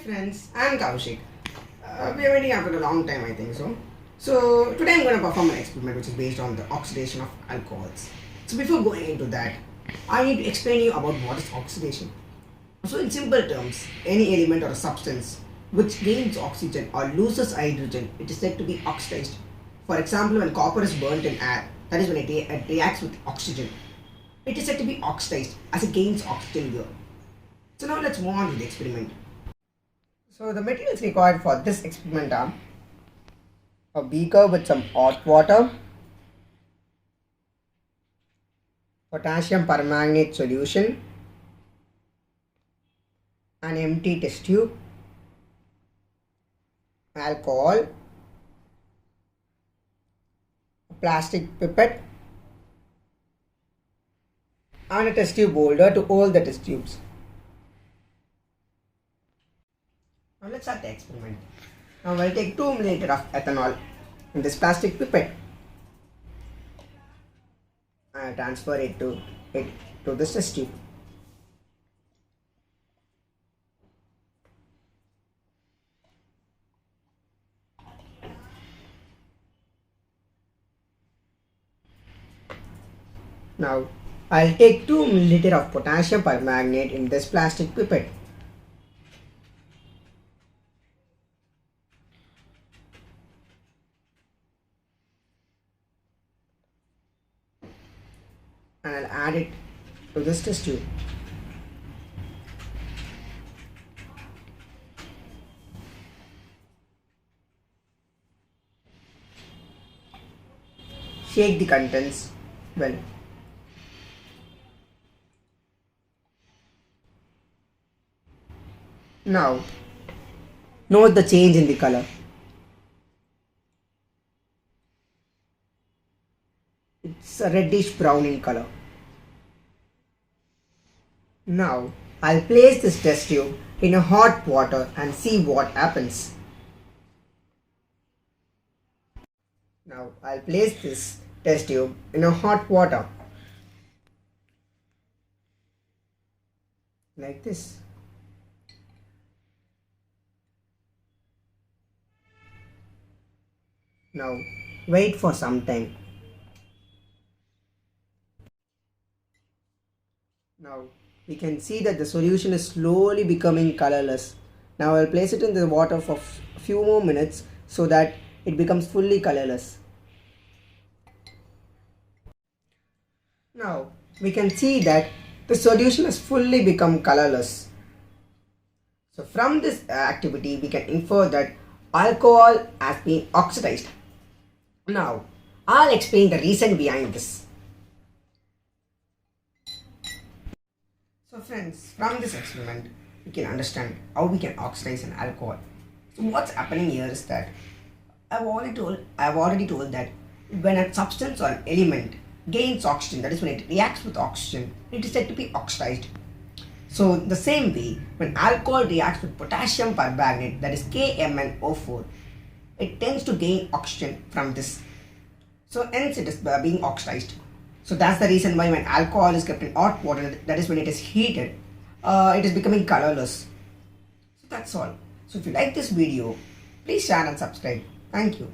friends, I'm Kaushik. We are waiting after a long time, I think so. So today I'm going to perform an experiment which is based on the oxidation of alcohols. So before going into that, I need to explain you about what is oxidation. So in simple terms, any element or a substance which gains oxygen or loses hydrogen, it is said to be oxidized. For example, when copper is burnt in air, that is when it reacts with oxygen. It is said to be oxidized as it gains oxygen here. So now let's move on to the experiment. So the materials required for this experiment are a beaker with some hot water, potassium permanganate solution, an empty test tube, alcohol, a plastic pipette, and a test tube holder to hold the test tubes. Now let's start the experiment. Now I'll take 2 ml of ethanol in this plastic pipette. I'll transfer it to this test tube. Now I'll take 2 ml of potassium permanganate in this plastic pipette. And I'll add it to this test tube. Shake the contents well. Now, note the change in the color. It's a reddish brown in color. Now, I'll place this test tube in a hot water and see what happens. Now, I'll place this test tube in a hot water. Like this. Now, wait for some time. Now, we can see that the solution is slowly becoming colorless. Now, I'll place it in the water for a few more minutes so that it becomes fully colorless. Now, we can see that the solution has fully become colorless. So, from this activity, we can infer that alcohol has been oxidized. Now, I'll explain the reason behind this. So friends, from this experiment, we can understand how we can oxidize an alcohol. So what's happening here is that I've already told that when a substance or an element gains oxygen, that is when it reacts with oxygen, it is said to be oxidized. So the same way, when alcohol reacts with potassium permanganate, that is KMnO4, it tends to gain oxygen from this. So hence it is being oxidized. So that's the reason why when alcohol is kept in hot water, that is when it is heated, it is becoming colorless. So that's all. So if you like this video, please share and subscribe. Thank you.